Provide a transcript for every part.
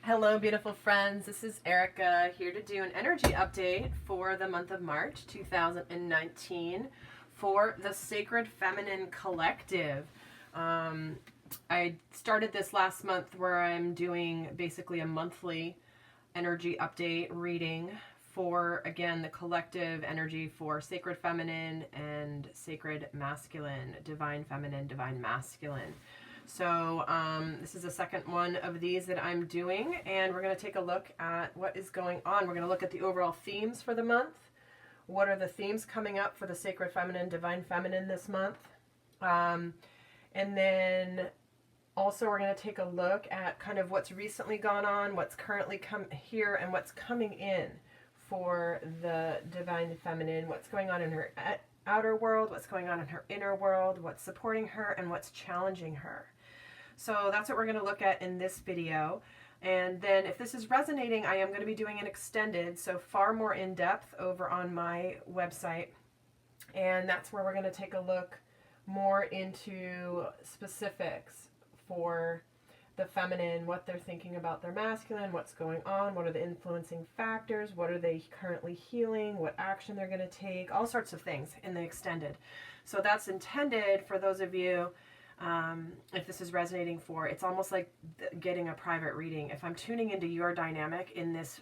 Hello, beautiful friends. This is Erika here to do an energy update for the month of March 2019 for the Sacred Feminine Collective. I started this last month where I'm doing basically a monthly energy update reading for, again, the collective energy for Sacred Feminine and Sacred Masculine, Divine Feminine, Divine Masculine. So this is the second one of these that I'm doing, and we're going to take a look at what is going on. We're going to look at the overall themes for the month. What are the themes coming up for the Sacred Feminine, Divine Feminine this month? And then also we're going to take a look at kind of what's recently gone on, what's currently come here, and what's coming in for the Divine Feminine, what's going on in her outer world, what's going on in her inner world, what's supporting her, and what's challenging her. So that's what we're going to look at in this video. And then if this is resonating, I am going to be doing an extended, so far more in-depth over on my website. And that's where we're going to take a look more into specifics for the feminine, what they're thinking about their masculine, what's going on, what are the influencing factors, what are they currently healing, what action they're going to take, all sorts of things in the extended. So that's intended for those of you, if this is resonating for, it's almost like getting a private reading. If I'm tuning into your dynamic in this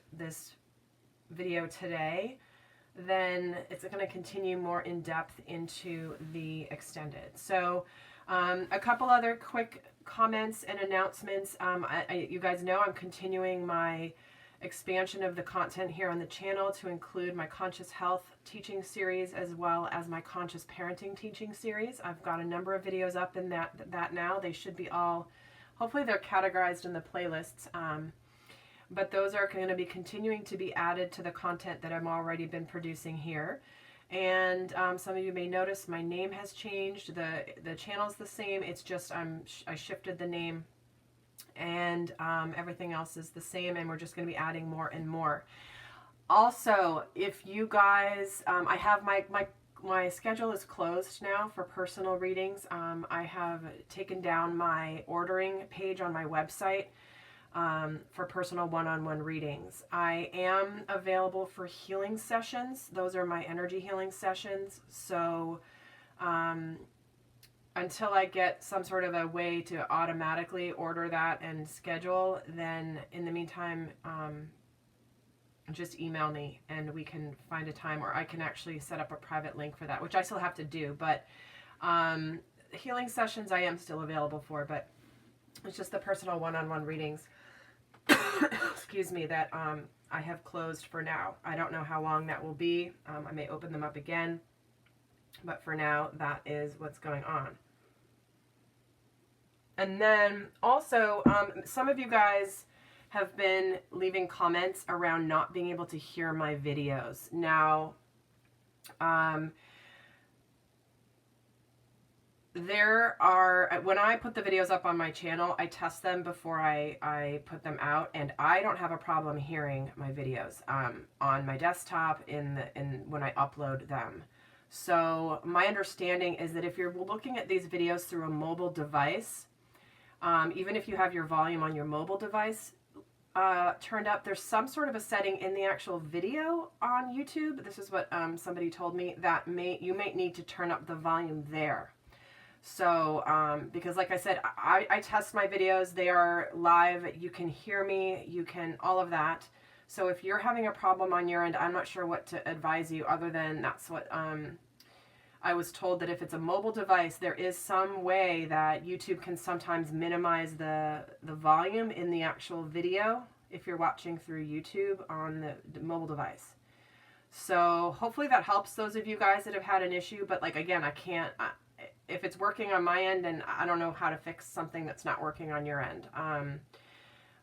video today, then it's going to continue more in depth into the extended. So a couple other quick comments and announcements. You guys know I'm continuing my expansion of the content here on the channel to include my conscious health teaching series as well as my conscious parenting teaching series. I've got a number of videos up in that now. They should be all, hopefully they're categorized in the playlists, but those are going to be continuing to be added to the content that I've already been producing here. And some of you may notice my name has changed. The channel's the same. It's just I shifted the name, and everything else is the same, and we're just going to be adding more and more. Also, if you guys, I have my schedule is closed now for personal readings. I have taken down my ordering page on my website for personal one-on-one readings. I am available for healing sessions. Those are my energy healing sessions. So until I get some sort of a way to automatically order that and schedule, then in the meantime, just email me and we can find a time, or I can actually set up a private link for that, which I still have to do. But healing sessions I am still available for, but it's just the personal one-on-one readings excuse me, that I have closed for now. I don't know how long that will be. I may open them up again, but for now, that is what's going on. And then also, some of you guys have been leaving comments around not being able to hear my videos. Now, there are, when I put the videos up on my channel, I test them before I put them out, and I don't have a problem hearing my videos on my desktop when I upload them. So my understanding is that if you're looking at these videos through a mobile device, even if you have your volume on your mobile device turned up, there's some sort of a setting in the actual video on YouTube. This is what somebody told me, that you might need to turn up the volume there. So, because like I said, I test my videos, they are live, you can hear me, you can, all of that. So if you're having a problem on your end, I'm not sure what to advise you other than that's what, I was told that if it's a mobile device, there is some way that YouTube can sometimes minimize the volume in the actual video if you're watching through YouTube on the mobile device. So hopefully that helps those of you guys that have had an issue, but like, again, I can't, if it's working on my end, and I don't know how to fix something that's not working on your end.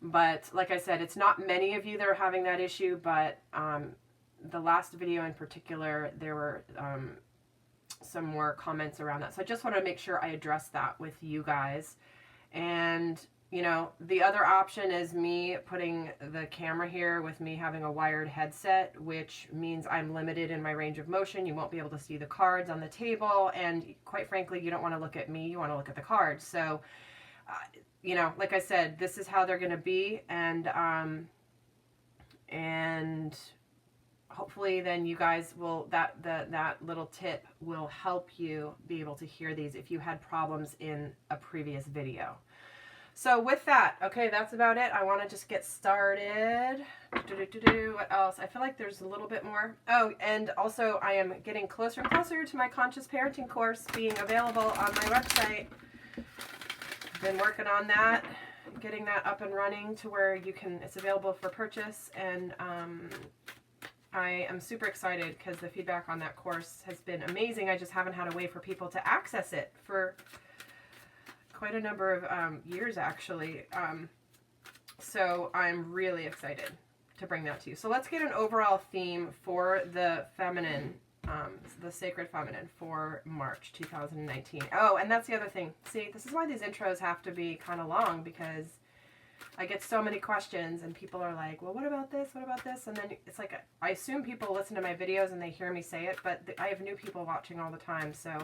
But like I said, it's not many of you that are having that issue, but the last video in particular, there were some more comments around that. So I just want to make sure I address that with you guys. And you know, the other option is me putting the camera here with me having a wired headset, which means I'm limited in my range of motion. You won't be able to see the cards on the table, and quite frankly, you don't want to look at me, you want to look at the cards. So you know, like I said, this is how they're going to be. And hopefully then you guys will, that little tip will help you be able to hear these if you had problems in a previous video. So with that, okay, that's about it. I want to just get started. What else? I feel like there's a little bit more. Oh, and also I am getting closer and closer to my conscious parenting course being available on my website. I've been working on that, getting that up and running to where you can, it's available for purchase. And I am super excited because the feedback on that course has been amazing. I just haven't had a way for people to access it for quite a number of years, actually. So I'm really excited to bring that to you. So let's get an overall theme for the feminine, the sacred feminine for March 2019. Oh, and that's the other thing. See, this is why these intros have to be kind of long, because I get so many questions and people are like, well, what about this? What about this? And then it's like, I assume people listen to my videos and they hear me say it, but I have new people watching all the time. So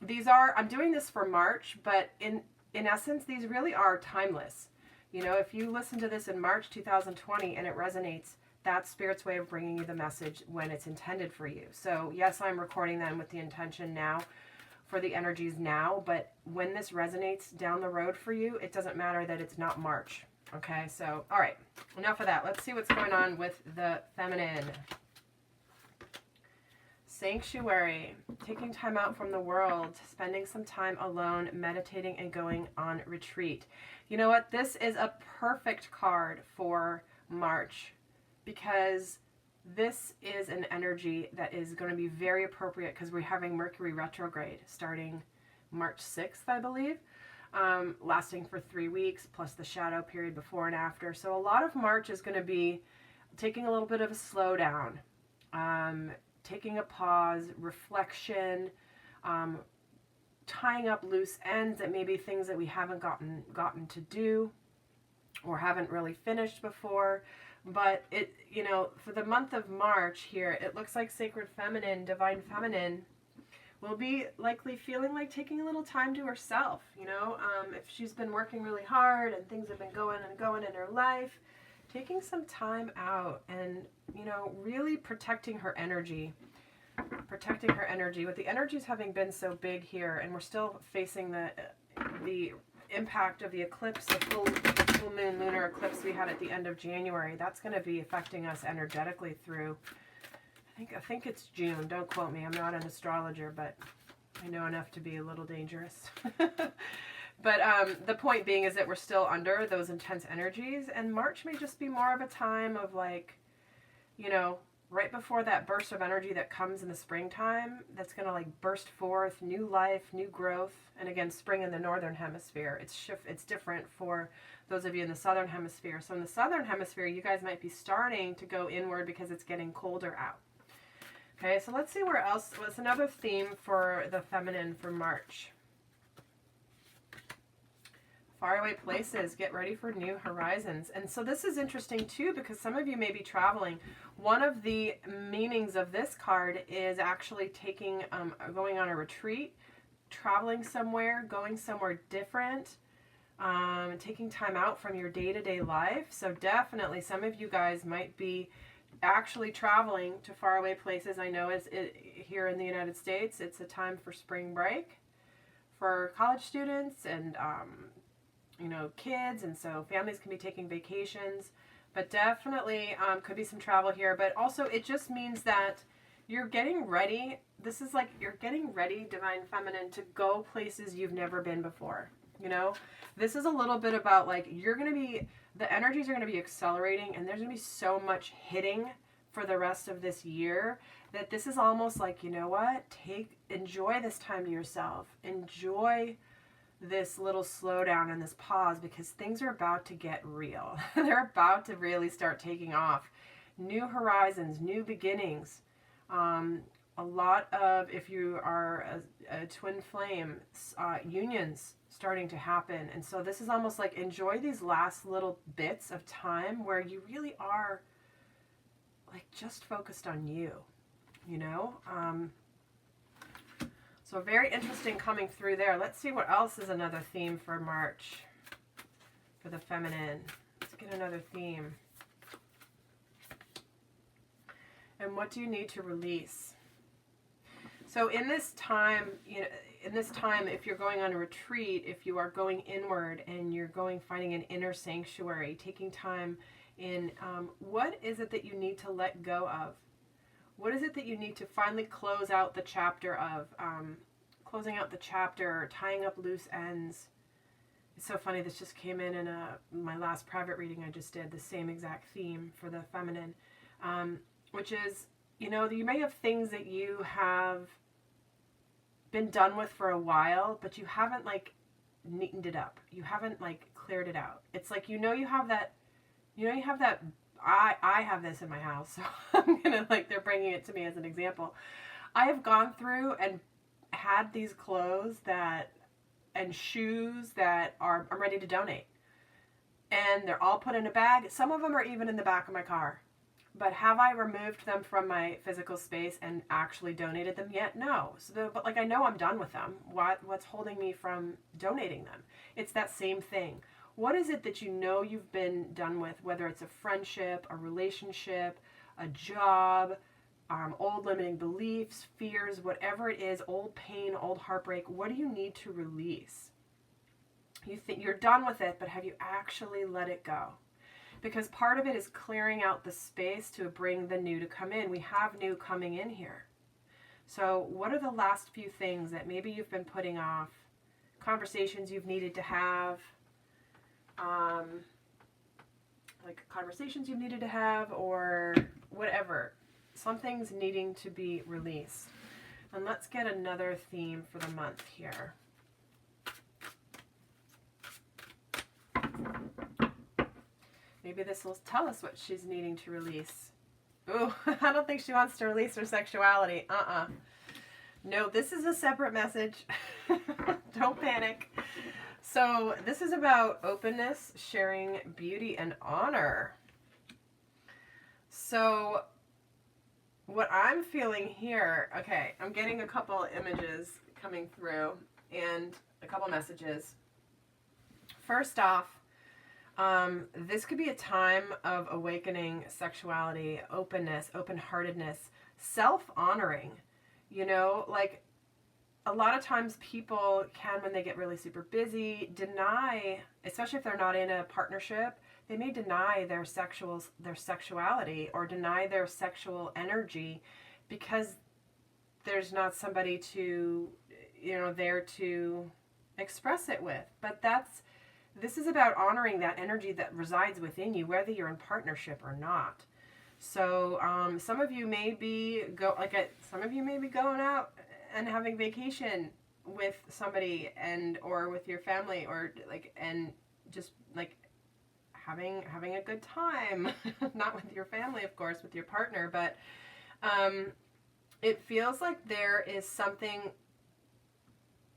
these are, I'm doing this for March, but in essence, these really are timeless. You know, if you listen to this in March 2020 and it resonates, that's Spirit's way of bringing you the message when it's intended for you. So yes, I'm recording them with the intention now for the energies now, but when this resonates down the road for you, it doesn't matter that it's not March. Okay, so, all right, enough of that. Let's see what's going on with the feminine. Sanctuary, taking time out from the world, spending some time alone, meditating, and going on retreat. You know what? This is a perfect card for March, because this is an energy that is going to be very appropriate because we're having Mercury retrograde starting March 6th, I believe, lasting for 3 weeks, plus the shadow period before and after. So a lot of March is going to be taking a little bit of a slowdown, taking a pause, reflection, tying up loose ends that may be things that we haven't gotten to do or haven't really finished before. But it, you know, for the month of March here, it looks like sacred feminine, divine feminine, will be likely feeling like taking a little time to herself. You know, if she's been working really hard and things have been going in her life, taking some time out and, you know, really protecting her energy. With the energies having been so big here, and we're still facing the impact of the eclipse, the full moon lunar eclipse we had at the end of January. That's going to be affecting us energetically through, I think it's June. Don't quote me. I'm not an astrologer, but I know enough to be a little dangerous. But the point being is that we're still under those intense energies, and March may just be more of a time of, like, you know, right before that burst of energy that comes in the springtime, that's going to, like, burst forth, new life, new growth. And again, spring in the northern hemisphere. It's different for those of you in the southern hemisphere. So in the southern hemisphere, you guys might be starting to go inward because it's getting colder out. Okay, so let's see where else. What's another theme for the feminine for March? Faraway places, get ready for new horizons. And so this is interesting too, because some of you may be traveling. One of the meanings of this card is actually going on a retreat, traveling somewhere, going somewhere different, taking time out from your day-to-day life. So definitely some of you guys might be actually traveling to faraway places. I know here in the United States, it's a time for spring break for college students and you know, kids, and so families can be taking vacations, but definitely could be some travel here. But also it just means that you're getting ready. This is like you're getting ready, divine feminine, to go places you've never been before. You know, this is a little bit about, like, the energies are going to be accelerating, and there's going to be so much hitting for the rest of this year that this is almost like, you know what, enjoy this time to yourself, enjoy this little slowdown and this pause, because things are about to get real. They're about to really start taking off. New horizons, new beginnings. A lot of, if you are a twin flame, unions starting to happen. And so this is almost like enjoy these last little bits of time where you really are, like, just focused on you, you know? So very interesting coming through there. Let's see what else is another theme for March for the feminine. Let's get another theme. And what do you need to release? So in this time, if you're going on a retreat, if you are going inward and you're finding an inner sanctuary, taking time in, what is it that you need to let go of? What is it that you need to finally close out the chapter of? Closing out the chapter, tying up loose ends. It's so funny, this just came in my last private reading I just did, the same exact theme for the feminine, which is, you may have things that you have been done with for a while, but you haven't like neatened it up. You haven't like cleared it out. It's like, you have that, I have this in my house, so I'm gonna they're bringing it to me as an example. I have gone through and had these clothes and shoes that I'm ready to donate. And they're all put in a bag. Some of them are even in the back of my car. But have I removed them from my physical space and actually donated them yet? No. But I know I'm done with them. What's holding me from donating them? It's that same thing. What is it that you've been done with, whether it's a friendship, a relationship, a job, old limiting beliefs, fears, whatever it is, old pain, old heartbreak? What do you need to release? You think you're done with it, but have you actually let it go? Because part of it is clearing out the space to bring the new to come in. We have new coming in here. So what are the last few things that maybe you've been putting off? Conversations you've needed to have, conversations you've needed to have, or whatever. Something's needing to be released. And let's get another theme for the month here. Maybe this will tell us what she's needing to release. Ooh, I don't think she wants to release her sexuality. No, this is a separate message. Don't panic. So this is about openness, sharing, beauty, and honor. So what I'm feeling here, okay, I'm getting a couple images coming through and a couple messages. First off, this could be a time of awakening sexuality, openness, open-heartedness, self-honoring. A lot of times people can, when they get really super busy, deny, especially if they're not in a partnership, they may deny their sexuality or deny their sexual energy because there's not somebody to, there to express it with. But this is about honoring that energy that resides within you, whether you're in partnership or not. So some of you may be going out and having vacation with somebody or with your family, or having a good time, not with your family, of course, with your partner, but it feels like there is something.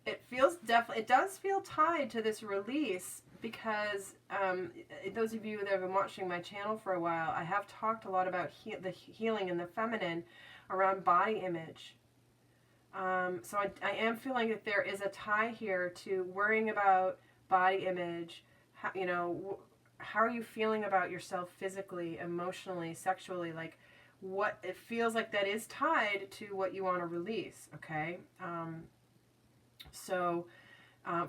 It does feel tied to this release because those of you that have been watching my channel for a while, I have talked a lot about the healing in the feminine around body image. So I am feeling that there is a tie here to worrying about body image. How are you feeling about yourself physically, emotionally, sexually? What it feels like that is tied to what you want to release. Okay. So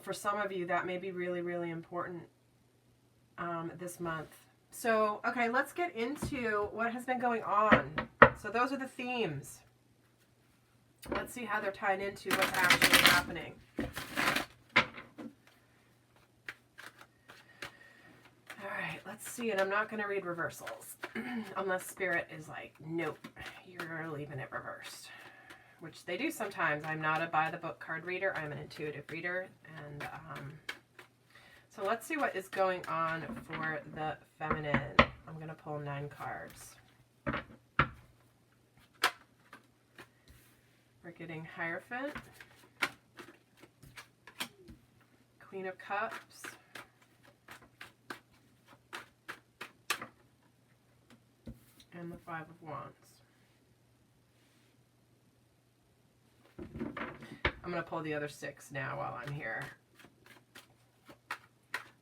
for some of you, that may be really, really important this month. So, okay, let's get into what has been going on. So those are the themes. Let's see how they're tied into what's actually happening. All right, let's see. And I'm not going to read reversals unless Spirit is like, nope, you're leaving it reversed. Which they do sometimes. I'm not a by-the-book card reader. I'm an intuitive reader. And so let's see what is going on for the feminine. I'm going to pull 9 cards. We're getting Hierophant, Queen of Cups, and the 5 of Wands. I'm going to pull the other 6 now while I'm here.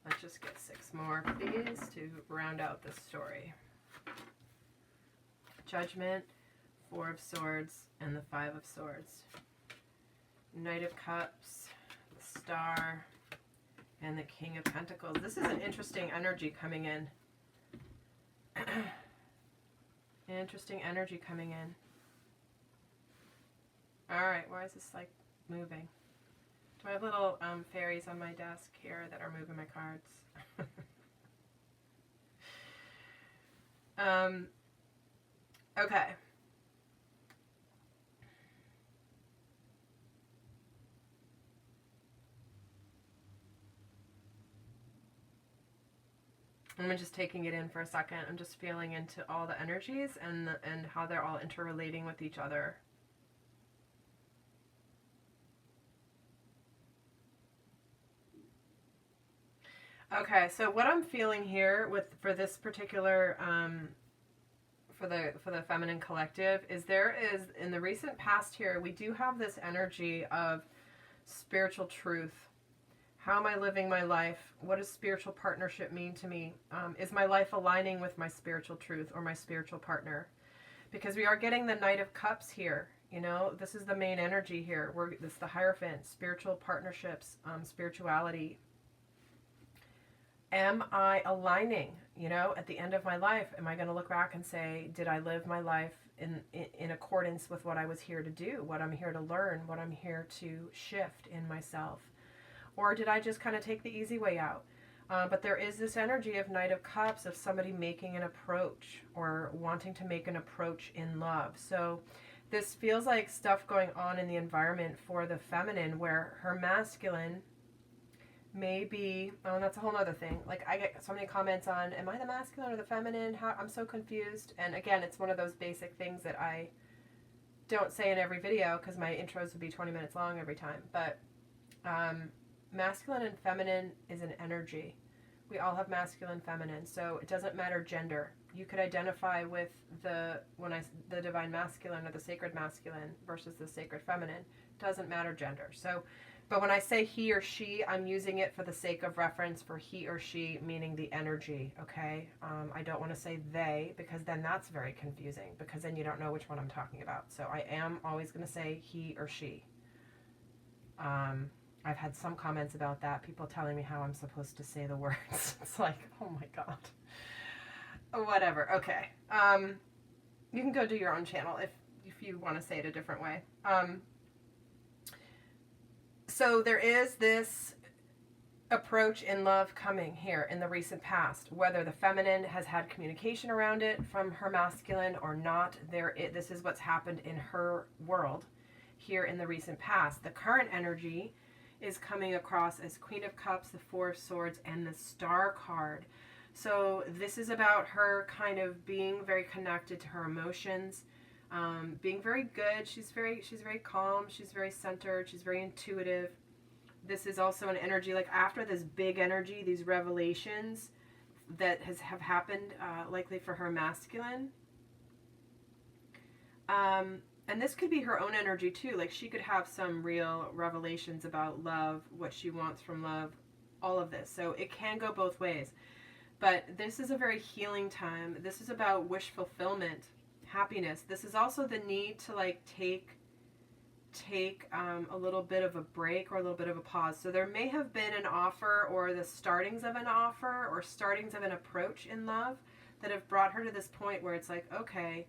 Let's just get 6 more, please, to round out this story. Judgment, 4 of Swords, and the 5 of Swords. Knight of Cups, the Star, and the King of Pentacles. This is an interesting energy coming in. Interesting energy coming in. Alright, why is this like moving? Do I have little fairies on my desk here that are moving my cards? Okay. I'm just taking it in for a second. I'm just feeling into all the energies and how they're all interrelating with each other. Okay, so what I'm feeling here for this particular for the feminine collective is there is in the recent past here we do have this energy of spiritual truth. How am I living my life? What does spiritual partnership mean to me? Is my life aligning with my spiritual truth or my spiritual partner? Because we are getting the Knight of Cups here. You know, this is the main energy here. This is the Hierophant, spiritual partnerships, spirituality. Am I aligning? You know, at the end of my life, am I going to look back and say, did I live my life in accordance with what I was here to do, what I'm here to learn, what I'm here to shift in myself? Or did I just kind of take the easy way out? But there is this energy of Knight of Cups, of somebody making an approach or wanting to make an approach in love. So this feels like stuff going on in the environment for the feminine where her masculine may be, oh, and that's a whole other thing. Like, I get so many comments on, am I the masculine or the feminine? I'm so confused. And again, it's one of those basic things that I don't say in every video because my intros would be 20 minutes long every time. But masculine and feminine is an energy. We all have masculine, feminine, so it doesn't matter gender. You could identify with the divine masculine or the sacred masculine versus the sacred feminine. Doesn't matter gender. So, but when I say he or she, I'm using it for the sake of reference for he or she, meaning the energy, okay? I don't want to say they, because then that's very confusing, because then you don't know which one I'm talking about. So I am always going to say he or she. I've had some comments about that, people telling me how I'm supposed to say the words. It's like, oh my God. Whatever, okay. You can go do your own channel if you want to say it a different way. So there is this approach in love coming here in the recent past, whether the feminine has had communication around it from her masculine or not. This is what's happened in her world here in the recent past. The current energy is coming across as Queen of Cups, the Four of Swords, and the Star card. So this is about her kind of being very connected to her emotions, being very good. She's very calm. She's very centered. She's very intuitive. This is also an energy, like after this big energy, these revelations that have happened, likely for her masculine. And this could be her own energy too. Like she could have some real revelations about love, what she wants from love, all of this. So it can go both ways. But this is a very healing time. This is about wish fulfillment, happiness. This is also the need to like take a little bit of a break or a little bit of a pause. So there may have been an offer or the startings of an offer or startings of an approach in love that have brought her to this point where it's like, okay,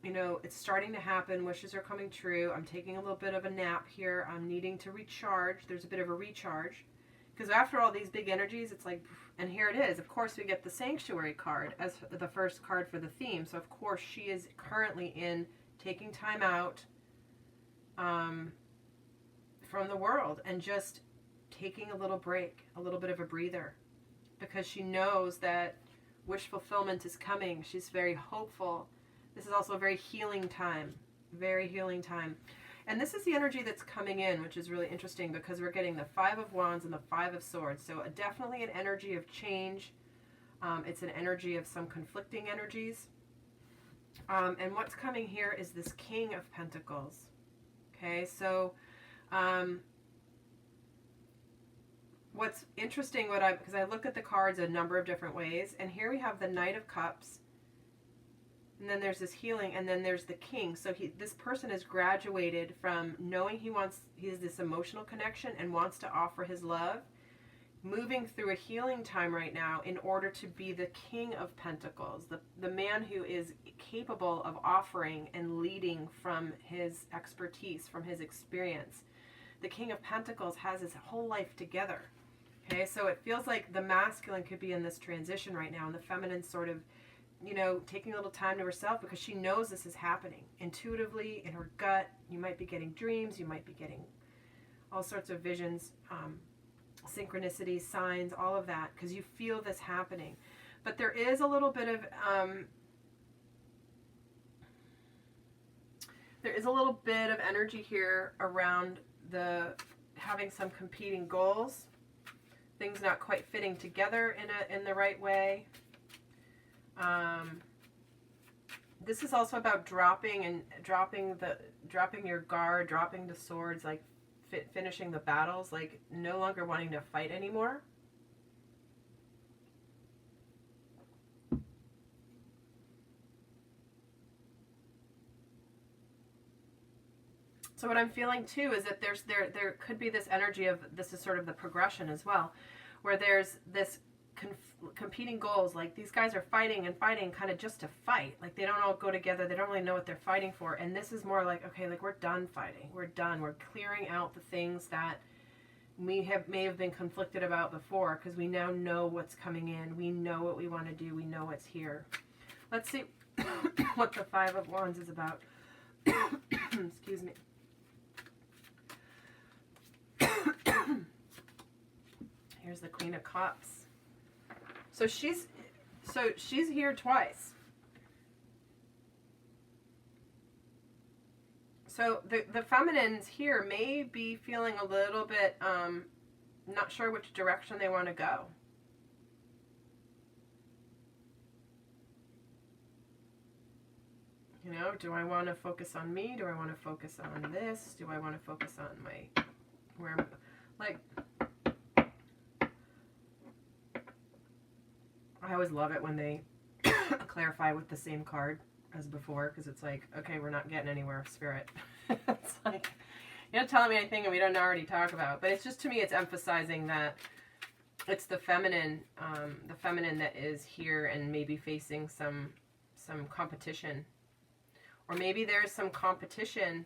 you know, it's starting to happen. Wishes are coming true. I'm taking a little bit of a nap here. I'm needing to recharge. There's a bit of a recharge. Because after all these big energies, it's like, and here it is. Of course, we get the Sanctuary card as the first card for the theme. So, of course, she is currently in taking time out from the world and just taking a little break, a little bit of a breather. Because she knows that wish fulfillment is coming. She's very hopeful. This is also a very healing time. Very healing time. And this is the energy that's coming in, which is really interesting because we're getting the Five of Wands and the Five of Swords. So definitely an energy of change. It's an energy of some conflicting energies. And what's coming here is this King of Pentacles. Okay, so what's interesting, because I look at the cards a number of different ways, and here we have the Knight of Cups, and then there's this healing, and then there's the King. So this person has graduated from knowing he has this emotional connection and wants to offer his love, moving through a healing time right now in order to be the King of Pentacles, the man who is capable of offering and leading from his expertise, from his experience. The King of Pentacles has his whole life together. Okay, so it feels like the masculine could be in this transition right now, and the feminine sort of, you know, taking a little time to herself because she knows this is happening intuitively in her gut. You might be getting dreams, you might be getting all sorts of visions, synchronicities, signs, all of that, because you feel this happening. But there is a little bit of energy here around having some competing goals, things not quite fitting together in the right way. This is also about dropping your guard, dropping the swords, like finishing the battles, like no longer wanting to fight anymore. So what I'm feeling too is that there could be this energy of, this is sort of the progression as well, where there's this competing goals, like these guys are fighting and fighting kind of just to fight, like they don't all go together, they don't really know what they're fighting for. And this is more like, okay, like we're done fighting, we're done, we're clearing out the things that we may have been conflicted about before, because we now know what's coming in, we know what we want to do, we know what's here. Let's see what the Five of Wands is about. Excuse me. Here's the Queen of Cups. So she's here twice. So the feminines here may be feeling a little bit not sure which direction they want to go. You know, do I want to focus on me? Do I want to focus on this? Do I want to focus on I always love it when they clarify with the same card as before, because it's like, okay, we're not getting anywhere, Spirit. It's like, you're not telling me anything that we don't already talk about. But it's just, to me, it's emphasizing that it's the feminine that is here and maybe facing some competition. Or maybe there's some competition.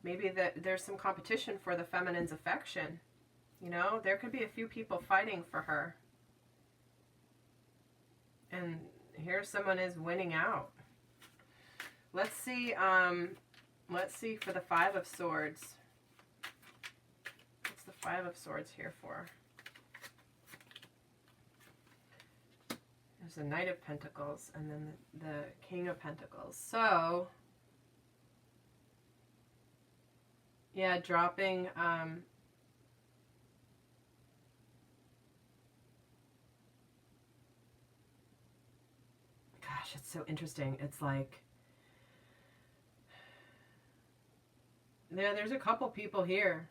Maybe there's some competition for the feminine's affection. You know, there could be a few people fighting for her. And here someone is winning out. Let's see for the Five of Swords. What's the Five of Swords here for? There's the Knight of Pentacles and then the King of Pentacles. So, yeah, dropping it's so interesting. It's like, there's a couple people here.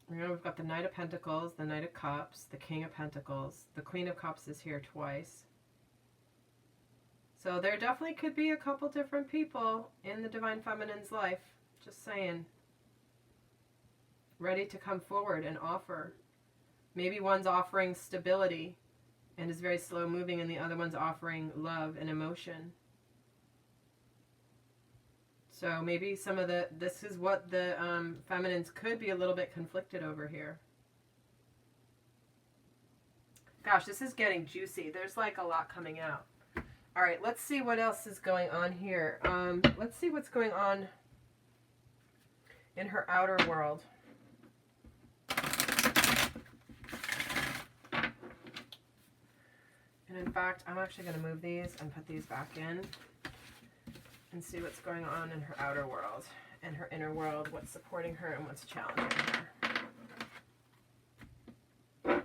You know, we've got the Knight of Pentacles, the Knight of Cups, the King of Pentacles. The Queen of Cups is here twice. So there definitely could be a couple different people in the Divine Feminine's life. Just saying. Ready to come forward and offer. Maybe one's offering stability and is very slow moving, and the other one's offering love and emotion. So maybe this is what the feminines could be a little bit conflicted over here. Gosh, this is getting juicy. There's like a lot coming out. All right, let's see what else is going on here. Let's see what's going on in her outer world. And in fact, I'm actually going to move these and put these back in and see what's going on in her outer world and her inner world, what's supporting her and what's challenging her.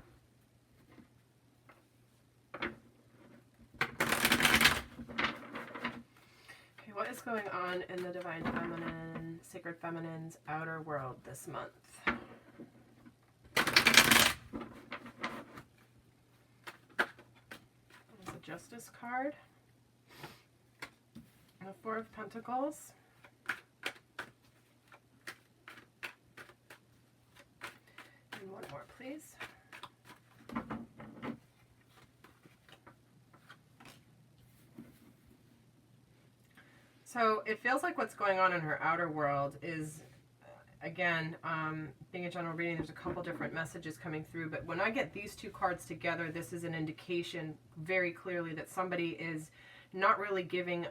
Okay, what is what's going on in the Divine Feminine, Sacred Feminine's outer world this month. There's a Justice card. The Four of Pentacles. And one more, please. So it feels like what's going on in her outer world is, again, being a general reading, there's a couple different messages coming through, but when I get these two cards together, this is an indication very clearly that somebody is not really giving,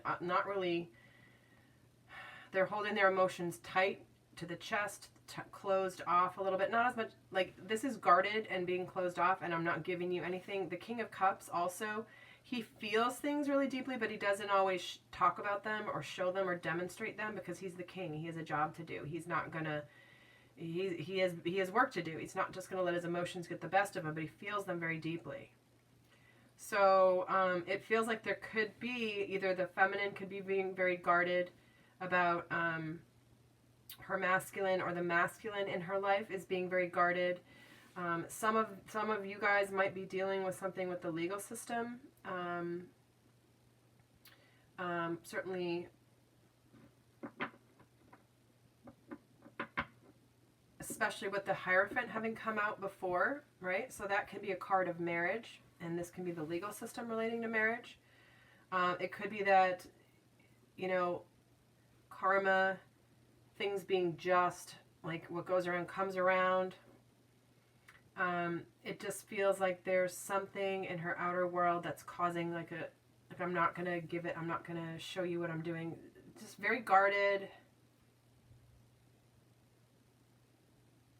they're holding their emotions tight to the chest, closed off a little bit, not as much, like this is guarded and being closed off, and I'm not giving you anything. The King of Cups also, he feels things really deeply, but he doesn't always talk about them or show them or demonstrate them because he's the king. He has a job to do. He's not gonna, he has work to do. He's not just gonna let his emotions get the best of him, but he feels them very deeply. So it feels like there could be, either the feminine could be being very guarded about her masculine, or the masculine in her life is being very guarded. Some of you guys might be dealing with something with the legal system. Certainly, especially with the Hierophant having come out before, right? So that can be a card of marriage, and this can be the legal system relating to marriage. It could be that, you know, karma, things being just, like what goes around comes around. It just feels like there's something in her outer world that's causing like I'm not going to give it, I'm not going to show you what I'm doing. Just very guarded.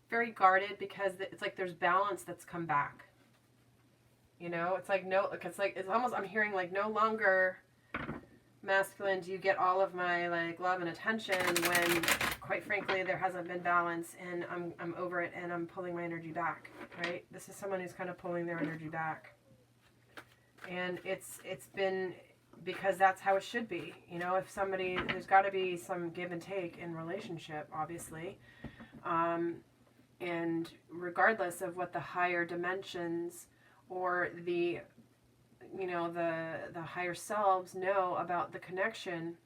Very guarded because it's like there's balance that's come back. You know, it's like it's almost, I'm hearing like no longer masculine do you get all of my like love and attention, when quite frankly there hasn't been balance, and I'm over it and I'm pulling my energy back, right? This is someone who's kind of pulling their energy back. And it's been because that's how it should be. You know, if somebody, there's got to be some give and take in relationship, obviously. And regardless of what the higher dimensions or the, you know, the higher selves know about the connection,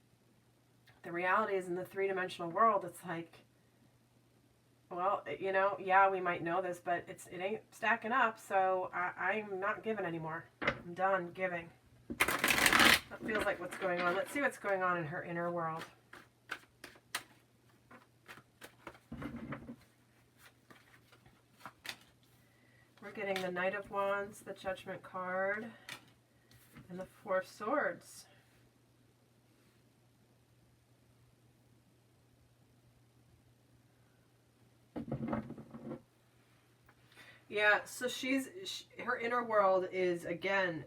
the reality is in the three-dimensional world, it's like, well, you know, yeah, we might know this, but it ain't stacking up, so I'm not giving anymore. I'm done giving. That feels like what's going on. Let's see what's going on in her inner world. We're getting the Knight of Wands, the Judgment card, and the Four of Swords. Yeah, so her inner world is, again,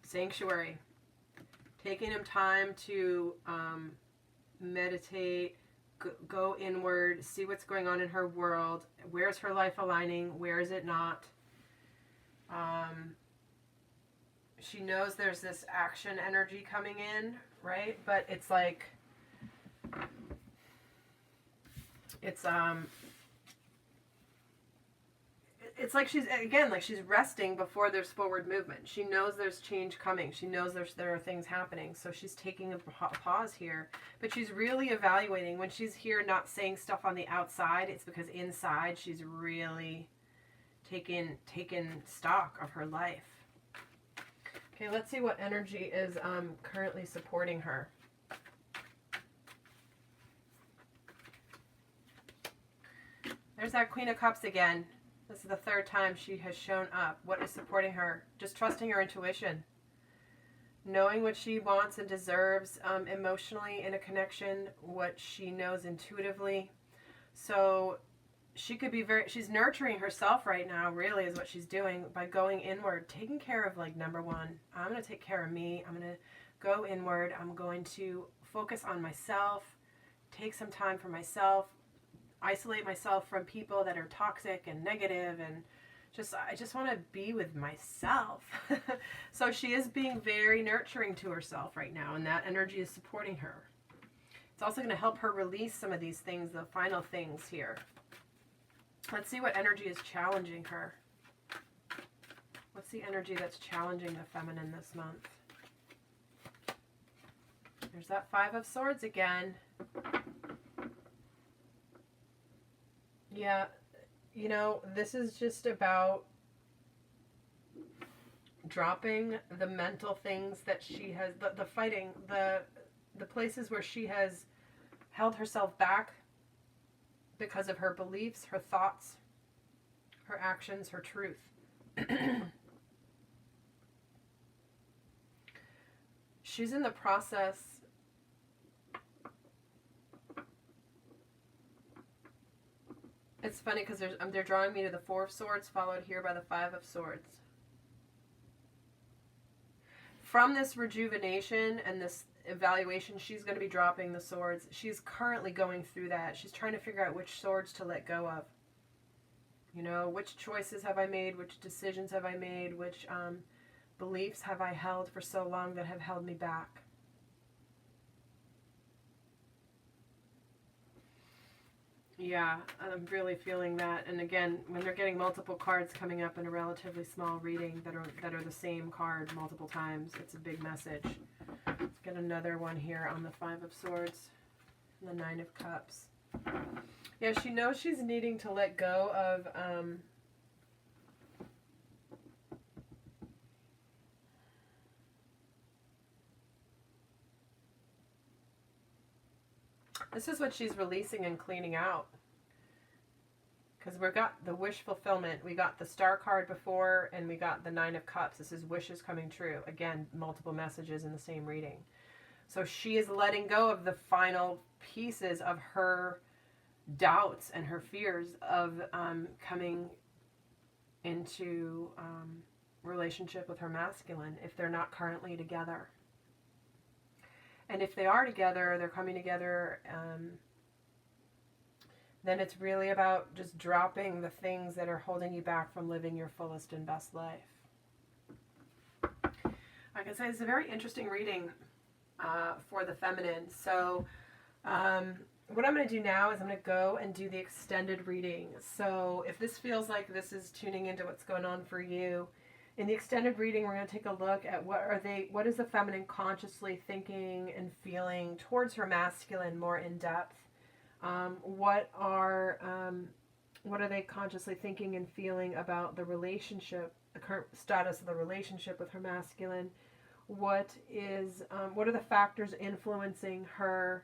sanctuary. Taking him time to meditate, go inward, see what's going on in her world. Where's her life aligning? Where is it not? She knows there's this action energy coming in, right? But it's like, it's like she's, again, like she's resting before there's forward movement. She knows there's change coming. She knows there are things happening. So she's taking a pause here. But she's really evaluating. When she's here not saying stuff on the outside, it's because inside she's really taking stock of her life. Okay, let's see what energy is currently supporting her. There's that Queen of Cups again. This is the third time she has shown up. What is supporting her? Just trusting her intuition. Knowing what she wants and deserves emotionally in a connection, what she knows intuitively. So she could be she's nurturing herself right now, really, is what she's doing by going inward, taking care of, like, number one, I'm going to take care of me. I'm going to go inward. I'm going to focus on myself, take some time for myself, isolate myself from people that are toxic and negative, and I just want to be with myself. So she is being very nurturing to herself right now, and that energy is supporting her. It's also going to help her release some of these things, the final things here. Let's see what energy is challenging her. What's the energy that's challenging the feminine this month? There's that Five of Swords again. Yeah, you know, this is just about dropping the mental things that she has, the fighting, the places where she has held herself back because of her beliefs, her thoughts, her actions, her truth. She's in the process It's funny because they're drawing me to the Four of Swords, followed here by the Five of Swords. From this rejuvenation and this evaluation, she's going to be dropping the swords. She's currently going through that. She's trying to figure out which swords to let go of. You know, which choices have I made? Which decisions have I made? Which beliefs have I held for so long that have held me back? Yeah, I'm really feeling that. And again, when they're getting multiple cards coming up in a relatively small reading that are the same card multiple times, it's a big message. Let's get another one here on the Five of Swords and the Nine of Cups. Yeah, she knows she's needing to let go of this is what she's releasing and cleaning out. Because we got the wish fulfillment. We got the Star card before, and we got the Nine of Cups. This is wishes coming true. Again, multiple messages in the same reading. So she is letting go of the final pieces of her doubts and her fears of coming into relationship with her masculine if they're not currently together. And if they are together, they're coming together, then it's really about just dropping the things that are holding you back from living your fullest and best life. Like I said, it's a very interesting reading for the feminine. So what I'm going to do now is I'm going to go and do the extended reading. So if this feels like this is tuning into what's going on for you, in the extended reading, we're going to take a look at what is the feminine consciously thinking and feeling towards her masculine more in depth. What are they consciously thinking and feeling about the relationship, the current status of the relationship with her masculine? What are the factors influencing her?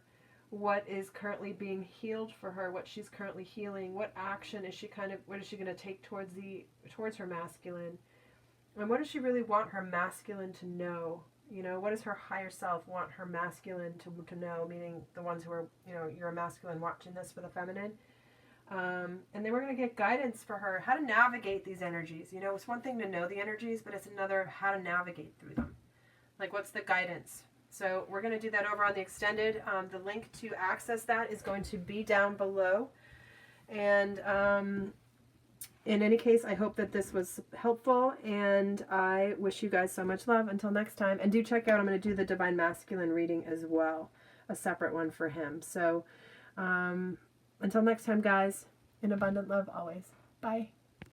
What is currently being healed for her? What she's currently healing? What action is she what is she going to take towards her masculine? And what does she really want her masculine to know? You know, what does her higher self want her masculine to know? Meaning the ones who are, you know, you're a masculine watching this for the feminine. And then we're going to get guidance for her, how to navigate these energies. You know, it's one thing to know the energies, but it's another how to navigate through them. Like, what's the guidance? So we're going to do that over on the extended. The link to access that is going to be down below. And in any case, I hope that this was helpful, and I wish you guys so much love. Until next time. And do check out, I'm going to do the Divine Masculine reading as well, a separate one for him. So until next time, guys, in abundant love always. Bye.